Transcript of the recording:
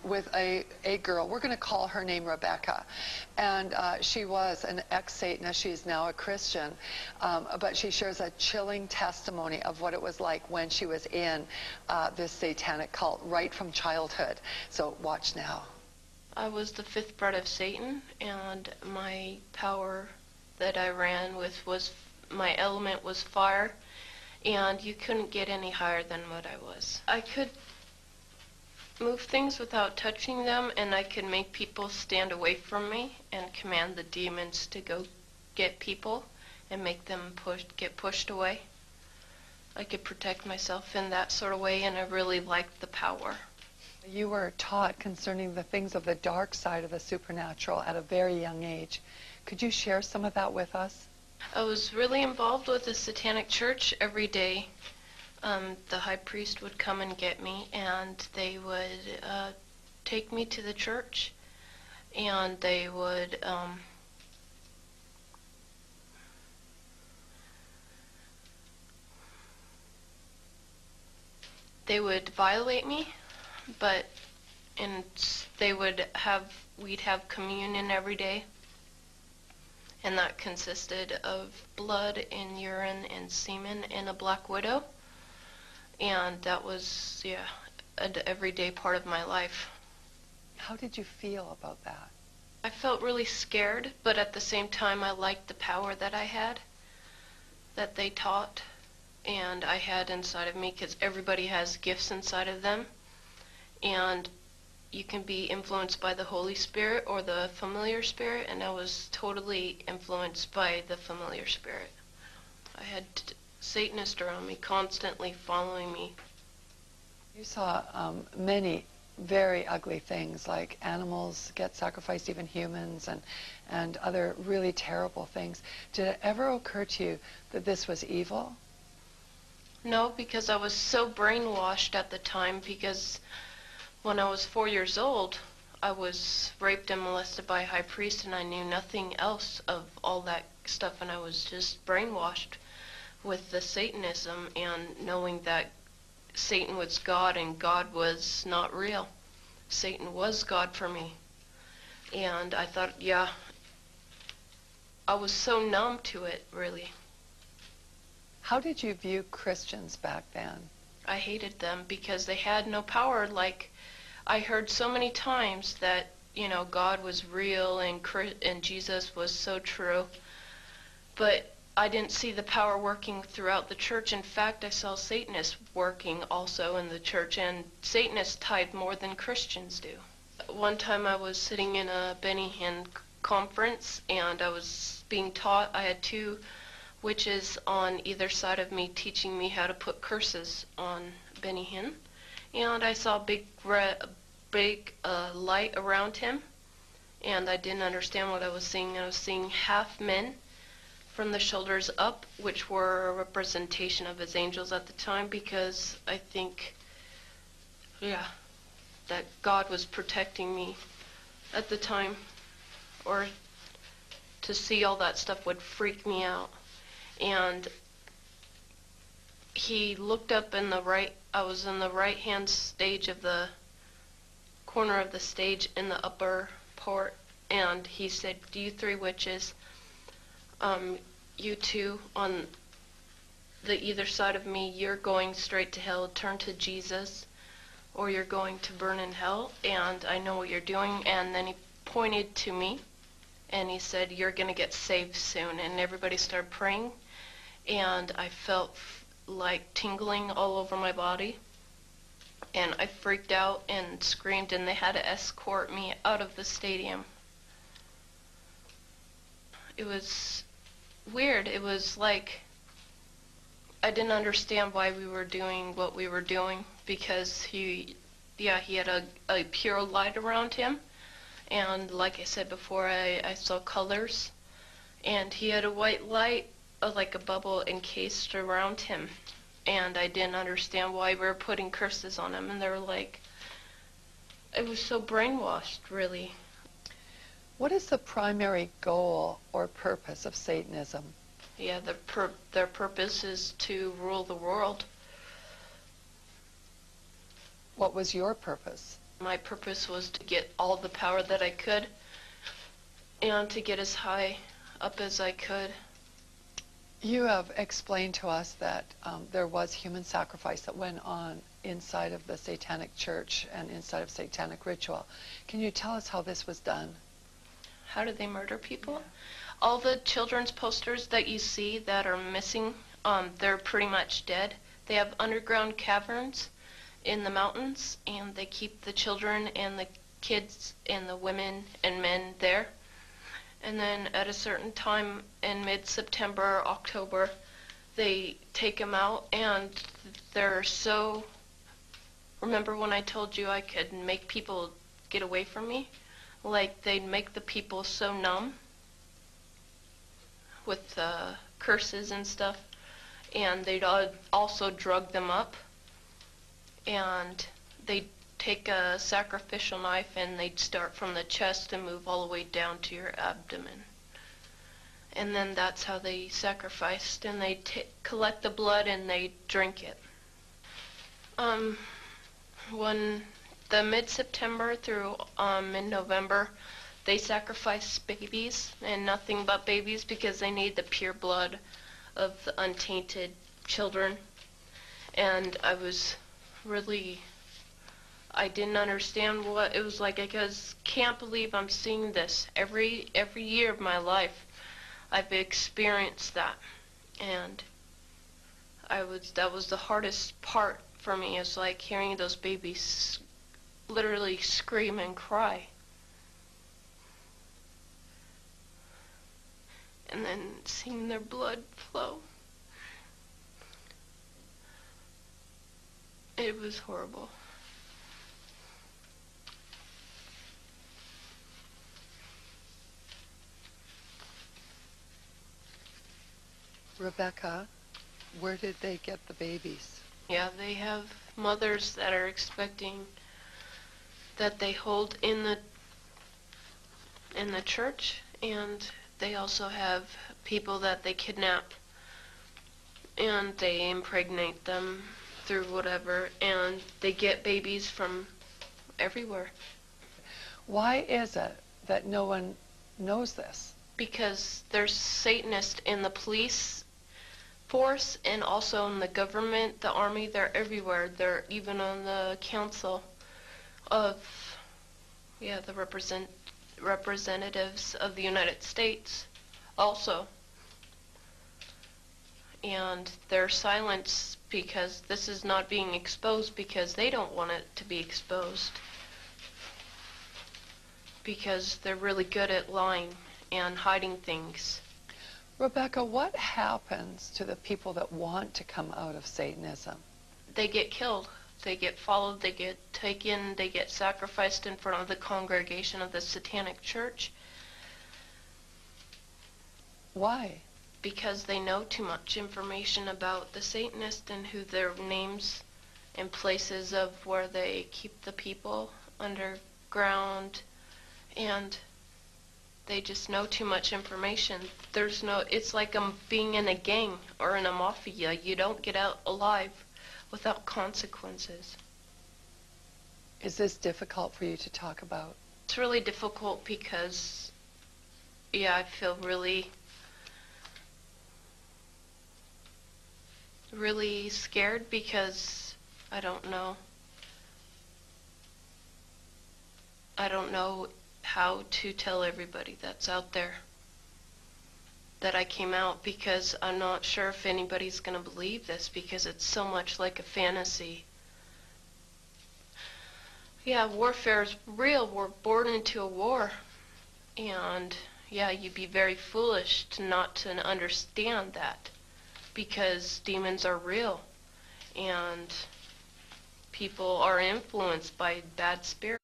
with a girl. We're going to call her name Rebecca. And she was an ex-Satanist. She's now a Christian. But she shares a chilling testimony of what it was like when she was in this satanic cult right from childhood. So watch now. I was the fifth bred of Satan, and my power that I ran with was, my element was fire, and you couldn't get any higher than what I was. I could move things without touching them, and I could make people stand away from me and command the demons to go get people and make them get pushed away. I could protect myself in that sort of way, and I really liked the power. You were taught concerning the things of the dark side of the supernatural at a very young age. Could you share some of that with us? I was really involved with the Satanic Church every day. The high priest would come and get me, and they would take me to the church, and they would violate me, we'd have communion every day, and that consisted of blood and urine and semen and a black widow, and that was, yeah, an everyday part of my life. How did you feel about that? I felt really scared, but at the same time I liked the power that I had, that they taught, and I had inside of me, because everybody has gifts inside of them, and you can be influenced by the Holy Spirit or the familiar spirit, and I was totally influenced by the familiar spirit. I had Satanists around me, constantly following me. You saw many very ugly things, like animals get sacrificed, even humans, and other really terrible things. Did it ever occur to you that this was evil? No, because I was so brainwashed at the time, because when I was 4 years old, I was raped and molested by a high priest, and I knew nothing else of all that stuff, and I was just brainwashed with the Satanism and knowing that Satan was God and God was not real. Satan was God for me. And I thought, yeah, I was so numb to it, really. How did you view Christians back then? I hated them because they had no power. Like, I heard so many times that, you know, God was real and Jesus was so true, but I didn't see the power working throughout the church. In fact, I saw Satanists working also in the church, and Satanists tithe more than Christians do. One time I was sitting in a Benny Hinn conference, and I was being taught. I had two witches on either side of me teaching me how to put curses on Benny Hinn, and I saw a big light around him, and I didn't understand what I was seeing. I was seeing half men from the shoulders up, which were a representation of his angels at the time, because I think, yeah, that God was protecting me at the time, or to see all that stuff would freak me out. And he looked up in the right, I was in the right hand stage of the corner of the stage in the upper part, and he said, "You three witches, you two on the either side of me, you're going straight to hell. Turn to Jesus, or you're going to burn in hell, and I know what you're doing." And then he pointed to me, and he said, "You're going to get saved soon." And everybody started praying, and I felt like tingling all over my body, and I freaked out and screamed, and they had to escort me out of the stadium. It was weird. It was like I didn't understand why we were doing what we were doing, because he had a pure light around him, and like I said before, I saw colors, and he had a white light, like a bubble encased around him, and I didn't understand why we were putting curses on him, and they were like, it was so brainwashed, really. What is the primary goal or purpose of Satanism? Yeah, their purpose is to rule the world. What was your purpose? My purpose was to get all the power that I could and to get as high up as I could. You have explained to us that there was human sacrifice that went on inside of the Satanic Church and inside of Satanic ritual. Can you tell us how this was done? How do they murder people? All the children's posters that you see that are missing, they're pretty much dead. They have underground caverns in the mountains, and they keep the children and the kids and the women and men there. And then at a certain time in mid-September, October, they take them out, and they're so... Remember when I told you I could make people get away from me? Like, they'd make the people so numb with curses and stuff, and they'd also drug them up, and they'd take a sacrificial knife and they'd start from the chest and move all the way down to your abdomen. And then that's how they sacrificed, and they'd collect the blood and they'd drink it. When the mid-September through mid-November, they sacrifice babies, and nothing but babies, because they need the pure blood of the untainted children. And I didn't understand what it was like. I just can't believe I'm seeing this. Every year of my life, I've experienced that. And that was the hardest part for me, is like hearing those babies literally scream and cry. And then seeing their blood flow. It was horrible. Rebecca, where did they get the babies? Yeah, they have mothers that are expecting, that they hold in the church, and they also have people that they kidnap, and they impregnate them through whatever, and they get babies from everywhere. Why is it that no one knows this? Because there's Satanists in the police force and also in the government, the army. They're everywhere. They're even on the council of, the representatives of the United States also. And they're silenced because this is not being exposed, because they don't want it to be exposed. Because they're really good at lying and hiding things. Rebecca, what happens to the people that want to come out of Satanism? They get killed. They get followed. They get taken. They get sacrificed in front of the congregation of the Satanic Church. Why? Because they know too much information about the Satanists and who their names and places of where they keep the people underground, and they just know too much information. It's like being in a gang or in a mafia. You don't get out alive without consequences. Is this difficult for you to talk about? It's really difficult because, I feel really, really scared, because I don't know how to tell everybody that's out there that I came out, because I'm not sure if anybody's going to believe this, because it's so much like a fantasy. Yeah, warfare is real. We're born into a war. And you'd be very foolish not to understand that, because demons are real and people are influenced by bad spirits.